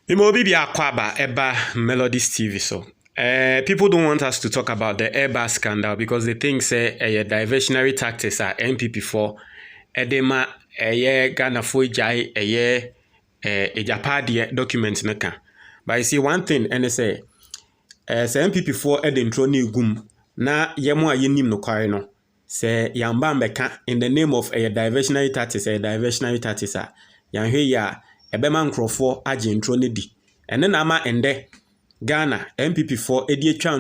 Imobibi Akwaba Eba Melodies TV so. People don't want us to talk about the Airbus scandal because they think say a diversionary tactics are NPP for edema Ghana for jai a Japadi document naka. But you see one thing and they say NPP for edintro ni gum na yemo yenim no kware no say yamba mbeka in the name of a diversionary tactics yanhwe ya ebema nkrofo agye ntro ne di ene na ama ende Ghana NPP4 edi atwa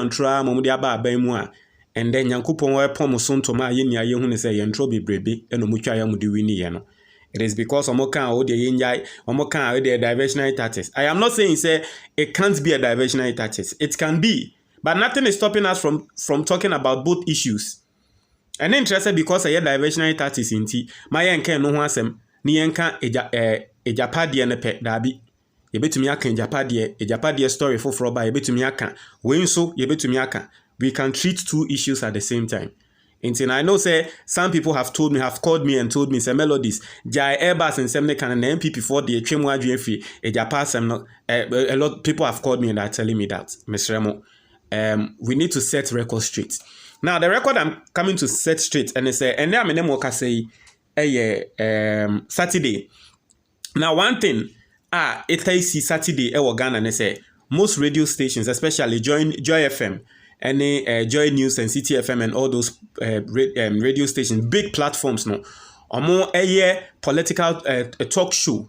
ntro amom de aba aban mu a ende nyankopon we pom so ntoma ye nia ye hu ne se ye ntro bebrebe eno mutwa ya mu de wini ye no. It is because omokan o de yenjai omokan o de diversionary tactics. I am not saying say it can't be a diversionary tactics. It can be, but nothing is stopping us from talking about both issues. And interested because a diversionary tactics inti my yenka no ho asem ni yenka ejapade ne pe dabi yebetumi aka ejapade story for ba yebetumi aka we nso yebetumi aka. We can treat two issues at the same time. Until I know say some people have called me and told me say Melodies jai Airbus and semne can an NPP4 the twemu adwen fi ejapa sem no a lot of people have called me and are telling me that Mr. Remo we need to set record straight. Now the record I'm coming to set straight and they say and then I'm work say Saturday. Now one thing it is Saturday Ghana and they say most radio stations, especially Joy FM and Joy News and City FM and all those radio stations, big platforms no. Omo political talk show.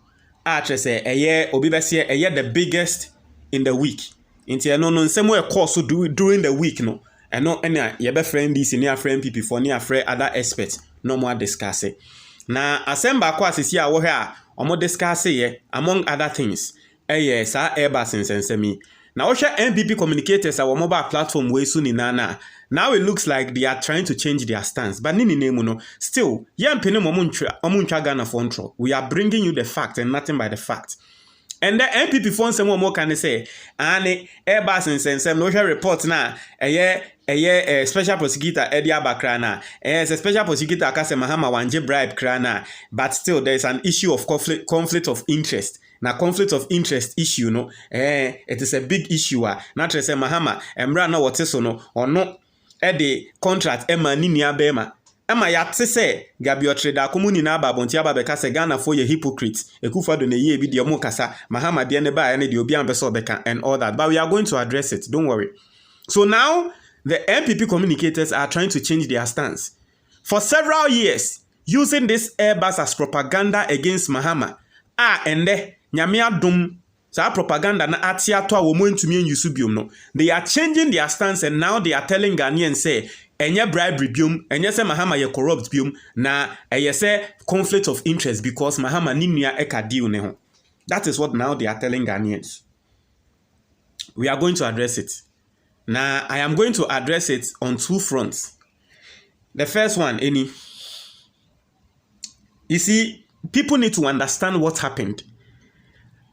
Say obibese the biggest in the week. Inti no same way course so during the week no. And no any your friend this near friend people for near friend other experts no more discuss it. Na asemba kwa sisi a wo here omo discuss among other things. Sa Airbus nsensemi. Na wo hwe NPP communicators our mobile platform we so ni na. Now it looks like they are trying to change their stance. But nini nemu no. Still, yampene omuntwa Ghana for intro. We are bringing you the fact and nothing by the fact. And the NPP phone some more can say, ane Airbus nsensem no hwe report na special prosecutor Eddie Abakra na a special prosecutor akase Mahama wanje bribe krana, but still there is an issue of conflict of interest. Na conflict of interest issue no it is a big issue na tre say Mahama emra na wote so no ono the contract ema ni nia bema ama ya te say Gabio trader komuni na babonti ababeka say Ghana for ye hypocrite ekufado na ye bi de omo kasa Mahama de ne ba ne de obi ambeso beka and all that, but we are going to address it, don't worry. So now the NPP communicators are trying to change their stance for several years using this Airbus as propaganda against Mahama. Ende nyame adom sa propaganda na atiato a wo montumi anyusu biom no. They are changing their stance and now they are telling Ghanaians say enye bribery biom, enye se Mahama ye corrupt biom, na eye se conflict of interest because Mahama ni nua eka deal ne ho. That is what now they are telling Ghanaians. We are going to address it. Now I am going to address it on two fronts. The first one, you see, people need to understand what happened.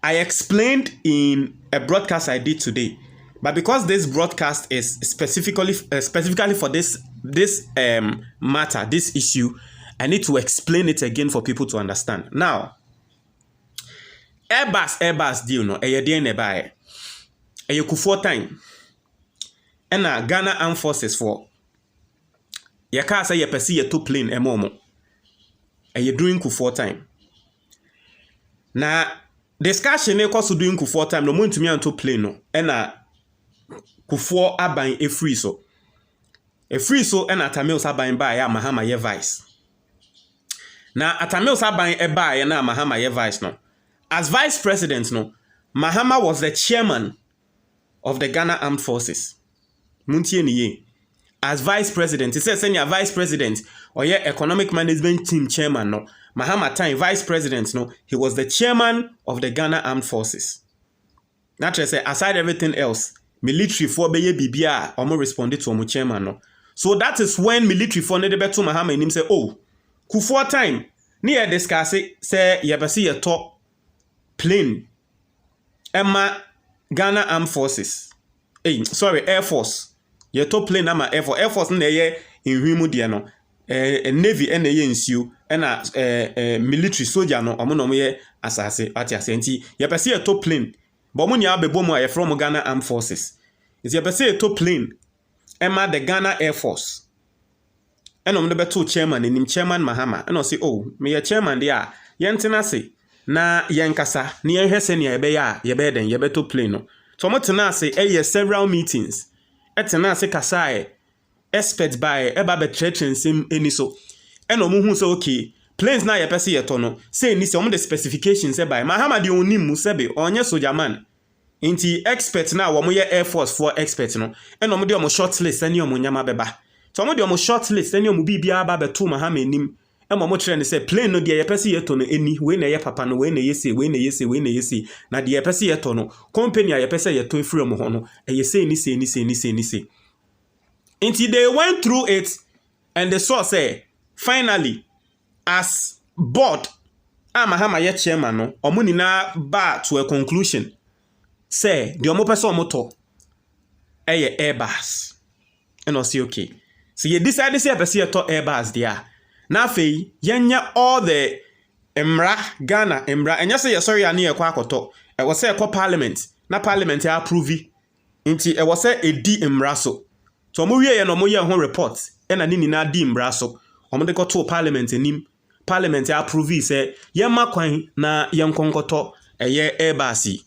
I explained in a broadcast I did today, but because this broadcast is specifically for this matter, this issue, I need to explain it again for people to understand. Now, Airbus deal no, a Kufuor time, and Ghana Armed Forces for your car say you perceive a two plane a momo, and you doing Kufuor time. Now, discussion e koso doing Kufuor time no mo ntumi anto plane no e na Kufuor aban e free so e na Atamils aban ba ya Mahama ye vice na Atamils aban e ba ya na Mahama ye vice no. As vice president no, Mahama was the chairman of the Ghana Armed Forces. Muntie ni ye. As vice president, he says senior vice president or ye economic management team chairman no. Mahama time vice president no, he was the chairman of the Ghana Armed Forces. Naturally say aside everything else, military for beye bibia omo responded to omo chairman no. So that is when military for ne de beto Mahama and him say, oh, Kufuor time ni e discuss say ye besi ye top plane Emma Ghana Armed Forces. Air Force. Ye top plane ama Air Force. Air Force na ye in hwimu de no. Navy ene ye nsiu ena military soldier no omo no ye asase ati asenti ye pese ye to plane bo mo nya abebo mu aye from Ghana Armed Forces is ye pese ye to plane ema the Ghana Air Force eno mde beto chairman enim chairman Mahama eno say oh me ye chairman dia ye ntena se na ye nkasa na ye hwese ne ye be ya ye be den ye beto plane no so mo tena se several meetings etena se kasa expert by eba be nsem eni so eno mo hu so okay planes na ye pese ye to no say ni se om the specifications by Mahama de onim mu sebe onye soldier man inti expert na wo mo ye Air Force for expert no eno mo de omo shortlist ani omo nyama beba so mo de omo shortlist ani omo bibia aba beto Mahama enim emo mo kire ne say plane no de ye pese ye to no eni we na ye papa no we na ye say we na ye say we na ye say na de ye pese ye to no company a ye pese ye to free omo ho no ye say ni say ni say ni say ni say until they went through it and they saw say finally as board Mahama ye chairman no omo ni na ba to a conclusion say the omo pese omo to Airbus and I say okay so you decide say pese ye to Airbus there na fei yenya all the emra Ghana emra enya say ye sorry ani ye kwa akoto e wo say ekọ parliament na parliament ya approve nti e wo say edi emra so so mo wie ye no mo ye ho report e na ni na di emra so omo de to parliament enim parliament ya approve say ye makwan na ye nkonkoto eye Airbus.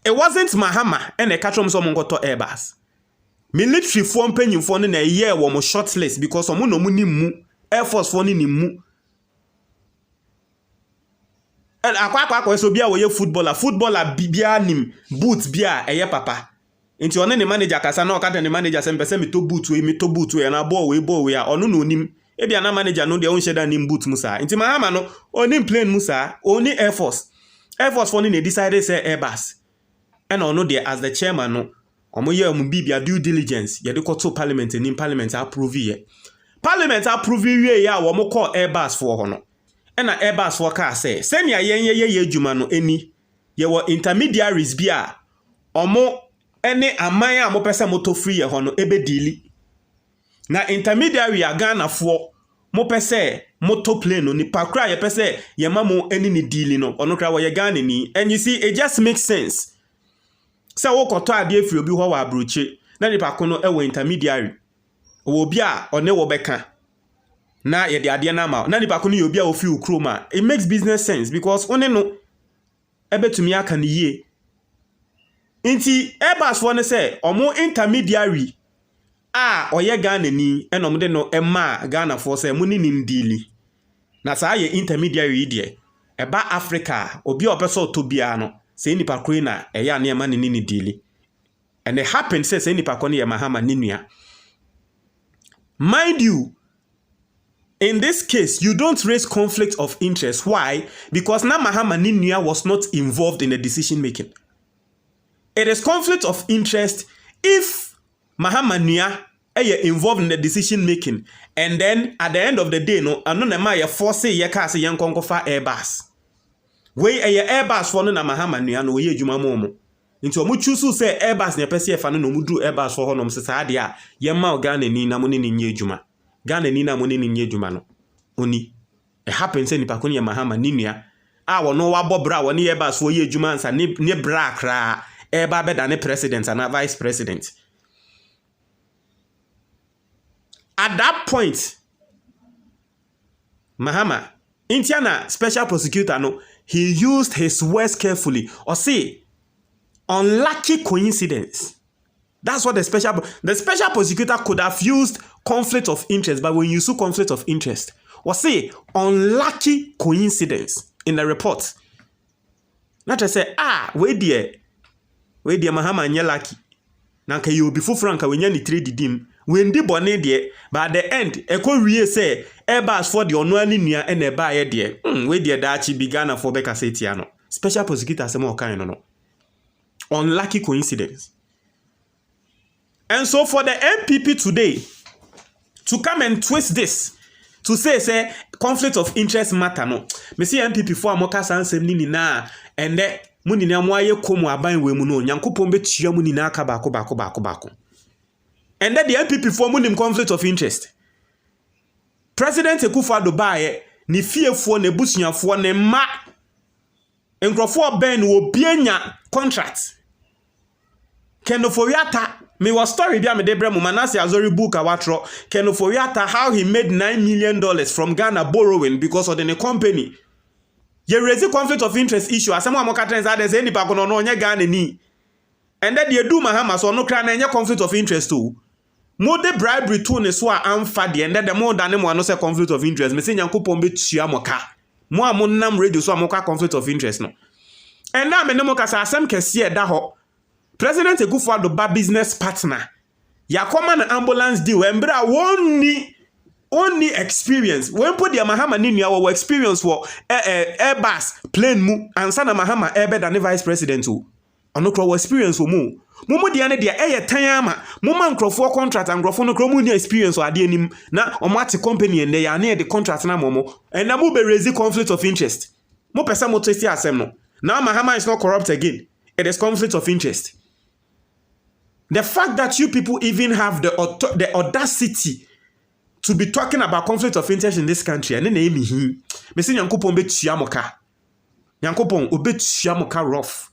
It wasn't Mahama and e katrom so mo nkoto Airbus. Military for mpanyimfo no na ye wo mo shortlist because omo no mu ni mu Air Force for ni mu and akwa so bia wo ye footballer bibia nim boot bia eye papa nti one ne manager kasa na okada ne manager se mpese me to boot we na ball we a ono no nim e bia na manager no de on sheda nim boot musa nti Mahama no onim plane musa oni Air Force for ni ne decide say Airbus and ono de as the chairman no omo ye omo bibia due diligence ye de to parliament ni parliament approve ye parliament approve ye ya wo mo call Airbus for ho no e na Airbus for ka say senia ye adwuma no eni ye wo intermediaries bia omo ene aman a mo pese moto free ye ho no ebe dili na intermediary a Ghana for mo pese moto plane no ni pakra ye pese ye mamo eni ni dili no ono kra wo ye Ghana ni and you see it just makes sense. So wo koto ade free obi ho wa abroche na nipa ko no e wo intermediary wo bi a one wo beka na ye de ade na ma na nipa ko no ye obi a wo fi ukroma it makes business sense because one no ebetumi aka ne yie nti Airbus for ne say omo intermediary oye Ghana ni enom de no ema Ghana for say mo ni ndili na saa ye intermediary de eba Africa obi opeso to bia no say nipa kro na eya na ema ni dili and it happened say nipa ko na Mahama ninua. Mind you, in this case you don't raise conflict of interest. Why? Because na Mahama ninua was not involved in the decision making. It is conflict of interest if Mahama nua involved in the decision making and then at the end of the day no ano na ma ye force ye ka say yen konkofa Airbus we Airbus for no na Mahama nua no ye adwuma mo nti o mu choose say Airbus na pese fa no mu du Airbus for honom se saade a ye ma Ghana ni na mo ni nye adwuma Ghana ni na mo ni nye adwuma no oni it happens say nipa ko ne Mahama ninua a wo no wa bobra wo ne Airbus for ye adwuma ansa ne bra kra eba beda ne president and vice president. At that point, Mahama, Indiana special prosecutor, no, he used his words carefully. Or say, unlucky coincidence. That's what the special prosecutor could have used conflict of interest, but when you sue conflict of interest, or say, unlucky coincidence in the report. Not to say, wait dear Mahama nye lucky. Nanka you be franka when you trade dim. When di bone de, but at the end, eko wie say Airbus for the onuani nua and a buyer de. We de dachi began for Beka Setiano. Special prosecutor say more kind no. Unlucky coincidence. And so for the NPP today to come and twist this to say conflict of interest matter no. Me see NPP for amoka sansem ni na and the muni na mo aye komu aban we mu no Nyankopon betua muni na aka bako. And then the NPP for munim conflict of interest. President Akufo-Addo bae ne fiefo ne busuafo ne ma nkrofo ben wo bienya contract Kenoforiata me was story bia me debre mu Manase Azori book awatro Kenoforiata how he made $9 million from Ghana borrowing because of the company. Ye raise conflict of interest issue asem amoka trends others any pa kono no onye Ghana ni. And then they do Mahama so no kra na enye conflict of interest too. Mo de bribery to ne so a amfa de and then the more than mo no say conflict of interest me say Nyankopon betua moka. Mo amonam radio so amoka conflict of interest no. And now me no mo kasa asem kese e da ho. President Ekufuado ba business partner. Ya common ambulance deal. Embra only experience. When put the Mahama ni our experience for Airbus plane mu ansa na Mahama ebe than the vice president o. Ono kro experience o mu. Mumu de ane de tan ama. Muma nkrofo contract and nkrofo no kro mu ni experience o ade anim na omo ate company ene ya na the contract na momo. And na mu be raise conflict of interest. Mo pesa mo testi asem no. Now Mahama is not corrupt again. It is conflict of interest. The fact that you people even have the audacity to be talking about conflict of interest in this country, and then me say Nyankopon betua moka. Nyankopon obetua moka rough.